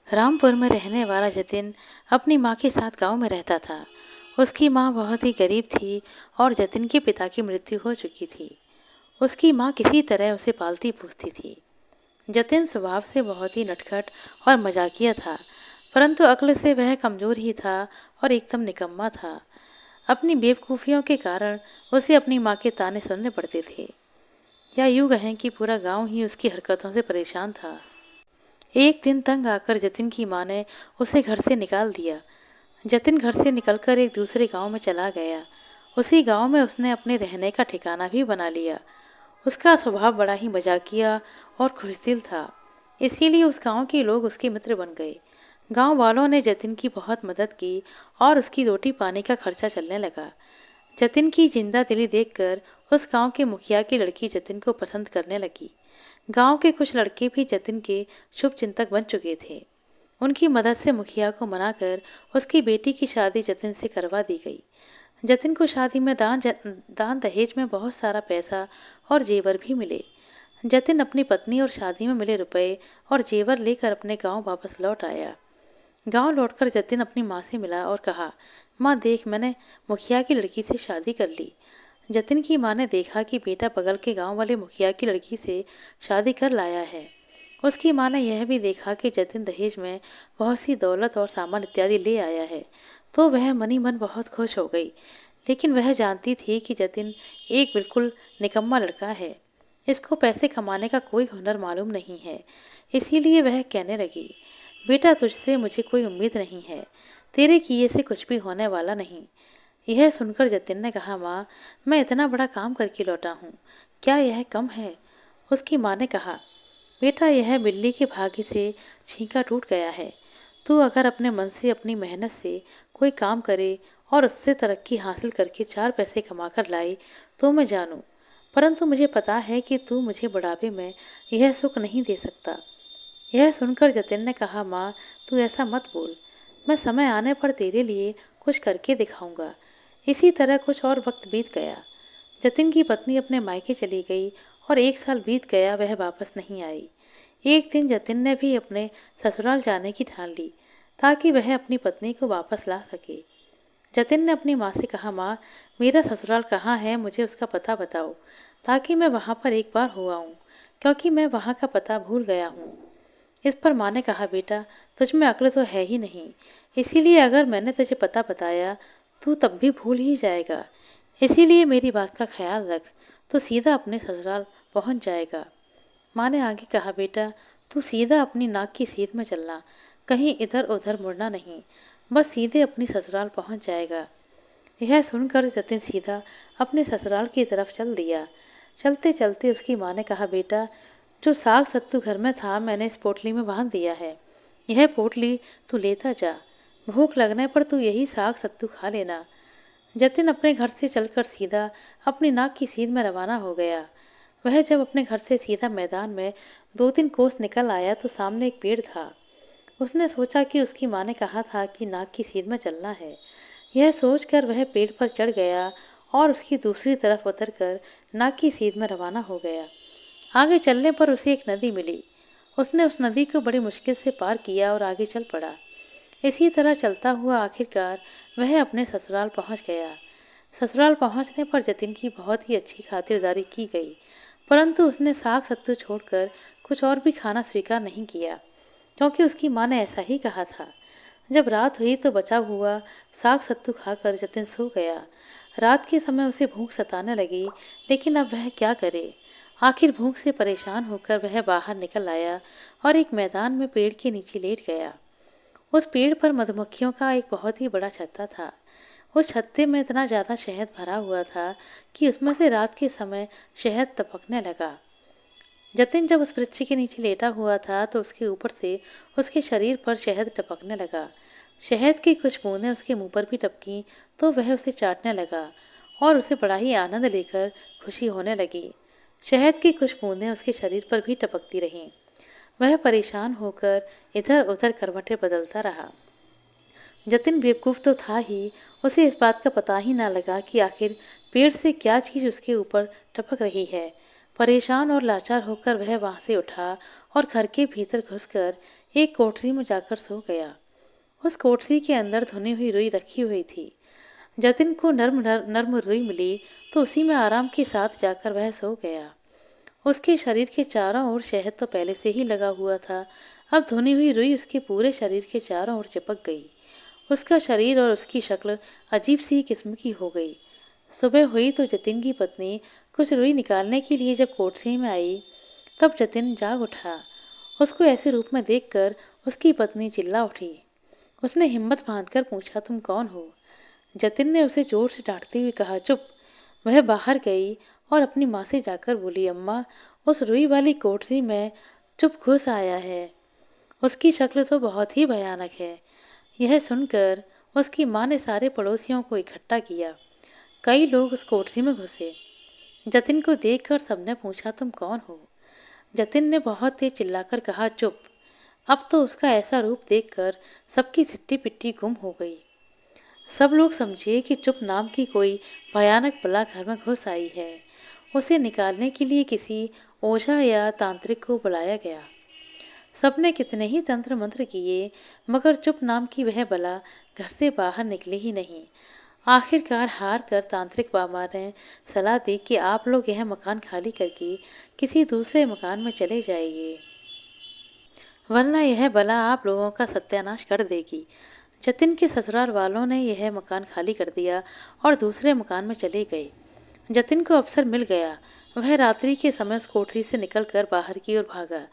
रामपुर में रहने वाला जतिन अपनी माँ के साथ गांव में रहता था। उसकी माँ बहुत ही गरीब थी और जतिन के पिता की मृत्यु हो चुकी थी। उसकी माँ किसी तरह उसे पालती पोसती थी। जतिन स्वभाव से बहुत ही नटखट और मजाकिया था, परंतु अक्ल से वह कमजोर ही था और एकदम निकम्मा था। अपनी बेवकूफ़ियों के कारण उसे अपनी माँ के ताने सुनने पड़ते थे, या यूं कहें कि पूरा गांव ही उसकी हरकतों से परेशान था। एक दिन तंग आकर जतिन की माँ ने उसे घर से निकाल दिया। जतिन घर से निकलकर एक दूसरे गांव में चला गया। उसी गांव में उसने अपने रहने का ठिकाना भी बना लिया। उसका स्वभाव बड़ा ही मजाकिया और खुशदिल था, इसीलिए उस गांव के लोग उसके मित्र बन गए। गांव वालों ने जतिन की बहुत मदद की और उसकी रोटी पानी का खर्चा चलने लगा। जतिन की जिंदा दिली देखकर उस गांव के मुखिया की लड़की जतिन को पसंद करने लगी। गांव के कुछ लड़के भी जतिन के शुभ चिंतक बन चुके थे। उनकी मदद से मुखिया को मनाकर उसकी बेटी की शादी जतिन से करवा दी गई। जतिन को शादी में दान दहेज में बहुत सारा पैसा और जेवर भी मिले। जतिन अपनी पत्नी और शादी में मिले रुपए और जेवर लेकर अपने गांव वापस लौट आया। गांव लौटकर जतिन अपनी माँ से मिला और कहा, माँ देख, मैंने मुखिया की लड़की से शादी कर ली। जतिन की माँ ने देखा कि बेटा बगल के गांव वाले मुखिया की लड़की से शादी कर लाया है। उसकी माँ ने यह भी देखा कि जतिन दहेज में बहुत सी दौलत और सामान इत्यादि ले आया है, तो वह मनी मन बहुत खुश हो गई। लेकिन वह जानती थी कि जतिन एक बिल्कुल निकम्मा लड़का है। इसको पैसे कमाने का कोई हुनर मालूम नहीं है। इसीलिए वह कहने लगी, बेटा तुझसे मुझे कोई उम्मीद नहीं है, तेरे किए से कुछ भी होने वाला नहीं। यह सुनकर जतिन ने कहा, माँ मैं इतना बड़ा काम करके लौटा हूँ, क्या यह कम है? उसकी माँ ने कहा, बेटा यह बिल्ली के भाग्य से छींका टूट गया है। तू अगर अपने मन से अपनी मेहनत से कोई काम करे और उससे तरक्की हासिल करके 4 पैसे कमा कर लाए तो मैं जानूं, परंतु मुझे पता है कि तू मुझे बुढ़ापे में यह सुख नहीं दे सकता। यह सुनकर जतिन ने कहा, माँ तू ऐसा मत बोल, मैं समय आने पर तेरे लिए कुछ करके दिखाऊंगा। इसी तरह कुछ और वक्त बीत गया। जतिन की पत्नी अपने मायके चली गई और 1 साल बीत गया, वह वापस नहीं आई। एक दिन जतिन ने भी अपने ससुराल जाने की ठान ली ताकि वह अपनी पत्नी को वापस ला सके। जतिन ने अपनी माँ से कहा, माँ मेरा ससुराल कहाँ है, मुझे उसका पता बताओ ताकि मैं वहाँ पर एक बार हो आऊँ, क्योंकि मैं वहाँ का पता भूल गया हूँ। इस पर माँ ने कहा, बेटा तुझ में अक्ल तो है ही नहीं, इसीलिए अगर मैंने तुझे पता बताया तू तब भी भूल ही जाएगा। इसीलिए मेरी बात का ख्याल रख, तो सीधा अपने ससुराल पहुँच जाएगा। माँ ने आगे कहा, बेटा तू सीधा अपनी नाक की सीध में चलना, कहीं इधर उधर मुड़ना नहीं, बस सीधे अपनी ससुराल पहुँच जाएगा। यह सुनकर जतिन सीधा अपने ससुराल की तरफ चल दिया। चलते चलते उसकी माँ ने कहा, बेटा जो साग सत्तू घर में था मैंने इस पोटली में बांध दिया है, यह पोटली तू लेता जा, भूख लगने पर तू यही साग सत्तू खा लेना। जतिन अपने घर से चलकर सीधा अपनी नाक की सीध में रवाना हो गया। वह जब अपने घर से सीधा मैदान में 2-3 कोस निकल आया तो सामने एक पेड़ था। उसने सोचा कि उसकी माँ ने कहा था कि नाक की सीध में चलना है। यह सोचकर वह पेड़ पर चढ़ गया और उसकी दूसरी तरफ उतरकर नाक की सीध में रवाना हो गया। आगे चलने पर उसे एक नदी मिली। उसने उस नदी को बड़ी मुश्किल से पार किया और आगे चल पड़ा। इसी तरह चलता हुआ आखिरकार वह अपने ससुराल पहुंच गया। ससुराल पहुंचने पर जतिन की बहुत ही अच्छी खातिरदारी की गई, परंतु उसने साग सत्तू छोड़कर कुछ और भी खाना स्वीकार नहीं किया, क्योंकि उसकी माँ ने ऐसा ही कहा था। जब रात हुई तो बचा हुआ साग सत्तू खाकर जतिन सो गया। रात के समय उसे भूख सताने लगी, लेकिन अब वह क्या करे। आखिर भूख से परेशान होकर वह बाहर निकल आया और एक मैदान में पेड़ के नीचे लेट गया। उस पेड़ पर मधुमक्खियों का एक बहुत ही बड़ा छत्ता था। उस छत्ते में इतना ज़्यादा शहद भरा हुआ था कि उसमें से रात के समय शहद टपकने लगा। जतिन जब उस वृक्ष के नीचे लेटा हुआ था तो उसके ऊपर से उसके शरीर पर शहद टपकने लगा। शहद की कुछ बूंदें उसके मुंह पर भी टपकी तो वह उसे चाटने लगा और उसे बड़ा ही आनंद लेकर खुशी होने लगी। शहद की कुछ बूंदें उसके शरीर पर भी टपकती रहीं। वह परेशान होकर इधर उधर करवटें बदलता रहा। जतिन बेवकूफ़ तो था ही, उसे इस बात का पता ही ना लगा कि आखिर पेड़ से क्या चीज़ उसके ऊपर टपक रही है। परेशान और लाचार होकर वह वहाँ से उठा और घर के भीतर घुसकर एक कोठरी में जाकर सो गया। उस कोठरी के अंदर धुनी हुई रुई रखी हुई थी। जतिन को नर्म रुई मिली तो उसी में आराम के साथ जाकर वह सो गया। उसके शरीर के चारों ओर शहद तो पहले से ही लगा हुआ था। अब धुनी हुई रुई उसके पूरे शरीर के चारों ओर चिपक गई। उसका शरीर और उसकी शक्ल अजीब सी किस्म की हो गई। सुबह हुई तो जतिन की पत्नी कुछ रुई निकालने के लिए जब कोठरी में आई, तब जतिन जाग उठा। उसको ऐसे रूप में देखकर उसकी पत्नी चिल्ला उठी। उसने हिम्मत बांधकर पूछा, तुम कौन हो? जतिन ने उसे जोर से डांटते हुए कहा, चुप। वह बाहर गई और अपनी माँ से जाकर बोली, अम्मा, उस रुई वाली कोठरी में चुप घुस आया है। उसकी शक्ल तो बहुत ही भयानक है। यह सुनकर उसकी माँ ने सारे पड़ोसियों को इकट्ठा किया। कई लोग उस कोठरी में घुसे। जतिन को देखकर सबने पूछा, तुम कौन हो? जतिन ने बहुत तेज चिल्लाकर कहा, चुप। अब तो उसका ऐसा रूप देखकर सबकी सिट्टी पिट्टी गुम हो गई। सब लोग समझे कि चुप नाम की कोई भयानक बला घर में घुस आई है। उसे निकालने के लिए किसी ओझा या तांत्रिक को बुलाया गया। सबने कितने ही तंत्र मंत्र किए, मगर चुप नाम की वह बला घर से बाहर निकली ही नहीं। आखिरकार हार कर तांत्रिक बाबा ने सलाह दी कि आप लोग यह मकान खाली करके किसी दूसरे मकान में चले जाइए, वरना यह बला आप लोगों का सत्यानाश कर देगी। जतिन के ससुराल वालों ने यह मकान खाली कर दिया और दूसरे मकान में चले गए। जतिन को अवसर मिल गया। वह रात्रि के समय उस कोठरी से निकलकर बाहर की ओर भागा।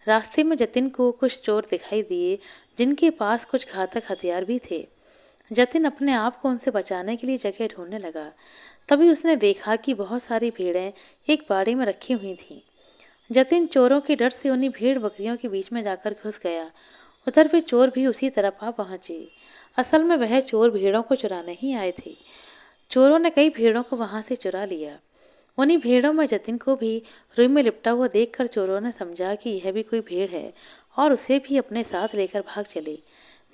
रास्ते में जतिन को कुछ चोर दिखाई दिए, जिनके पास कुछ घातक हथियार भी थे। जतिन अपने आप को उनसे बचाने के लिए जगह ढूंढने लगा। तभी उसने देखा कि बहुत सारी भेड़ें एक बाड़ी में रखी हुई थीं। जतिन चोरों के डर से उन्हीं भेड़ बकरियों के बीच में जाकर घुस गया। उधर वे चोर भी उसी तरफ आ पहुंचे। असल में वह चोर भेड़ों को चुराने ही आए थे। चोरों ने कई भेड़ों को वहां से चुरा लिया। उन्हीं भेड़ों में जतिन को भी रुई में लिपटा हुआ देखकर चोरों ने समझा कि यह भी कोई भेड़ है और उसे भी अपने साथ लेकर भाग चले।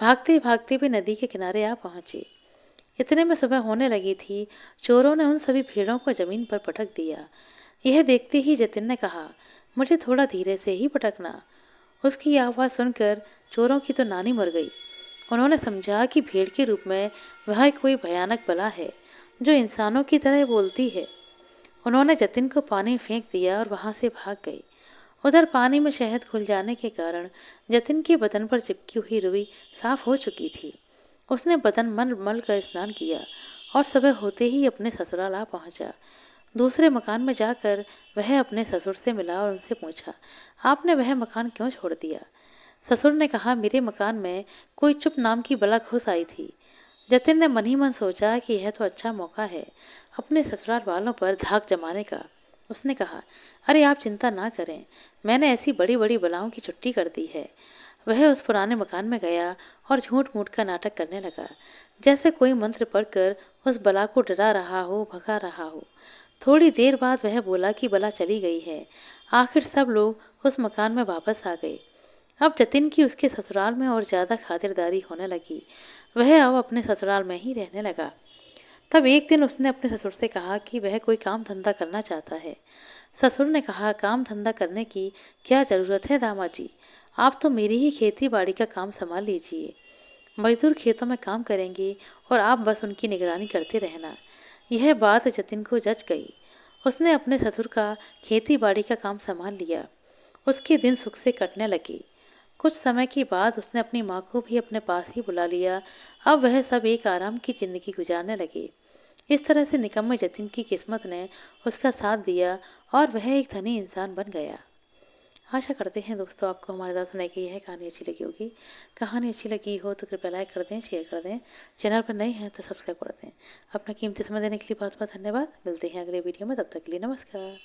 भागते भागते वे नदी के किनारे आ पहुंचे। इतने में सुबह होने लगी थी। चोरों ने उन सभी भेड़ों को जमीन पर पटक दिया। यह देखते ही जतिन ने कहा, मुझे थोड़ा धीरे से ही पटकना। उसकी आवाज़ सुनकर चोरों की तो नानी मर गई। उन्होंने समझा कि भेड़ के रूप में वह कोई भयानक बला है जो इंसानों की तरह बोलती है। उन्होंने जतिन को पानी में फेंक दिया और वहां से भाग गए। उधर पानी में शहद घुल जाने के कारण जतिन के बदन पर चिपकी हुई रुई साफ हो चुकी थी। उसने बदन मल मल कर स्नान किया और सुबह होते ही अपने ससुराल आ पहुंचा। दूसरे मकान में जाकर वह अपने ससुर से मिला और उनसे पूछा, आपने वह मकान क्यों छोड़ दिया? ससुर ने कहा, मेरे मकान में कोई चुप नाम की बला घुस आई थी। जतिन ने मन ही मन सोचा कि यह तो अच्छा मौका है अपने ससुराल वालों पर धाक जमाने का। उसने कहा, अरे आप चिंता ना करें, मैंने ऐसी बड़ी बड़ी बलाओं की छुट्टी कर दी है। वह उस पुराने मकान में गया और झूठ मूठ का नाटक करने लगा, जैसे कोई मंत्र पढ़कर उस बला को डरा रहा हो, भगा रहा हो। थोड़ी देर बाद वह बोला कि बला चली गई है। आखिर सब लोग उस मकान में वापस आ गए। अब जतिन की उसके ससुराल में और ज्यादा खातिरदारी होने लगी। वह अब अपने ससुराल में ही रहने लगा। तब एक दिन उसने अपने ससुर से कहा कि वह कोई काम धंधा करना चाहता है। ससुर ने कहा, काम धंधा करने की क्या जरूरत है दामाद जी, आप तो मेरी ही खेती बाड़ी का काम संभाल लीजिए। मजदूर खेतों में काम करेंगे और आप बस उनकी निगरानी करते रहना। यह बात जतिन को जच गई। उसने अपने ससुर का खेती बाड़ी का काम संभाल लिया। उसके दिन सुख से कटने लगे। कुछ समय के बाद उसने अपनी माँ को भी अपने पास ही बुला लिया। अब वह सब एक आराम की जिंदगी गुजारने लगे। इस तरह से निकम्मे जतिन की किस्मत ने उसका साथ दिया और वह एक धनी इंसान बन गया। आशा करते हैं दोस्तों आपको हमारे साथ सुनाई गई है कहानी अच्छी लगी होगी। कहानी अच्छी लगी हो तो कृपया लाइक कर दें, शेयर कर दें। चैनल पर नए हैं तो सब्सक्राइब कर दें। अपना कीमती समय देने के लिए बहुत बहुत धन्यवाद। मिलते हैं अगले वीडियो में, तब तक के लिए नमस्कार।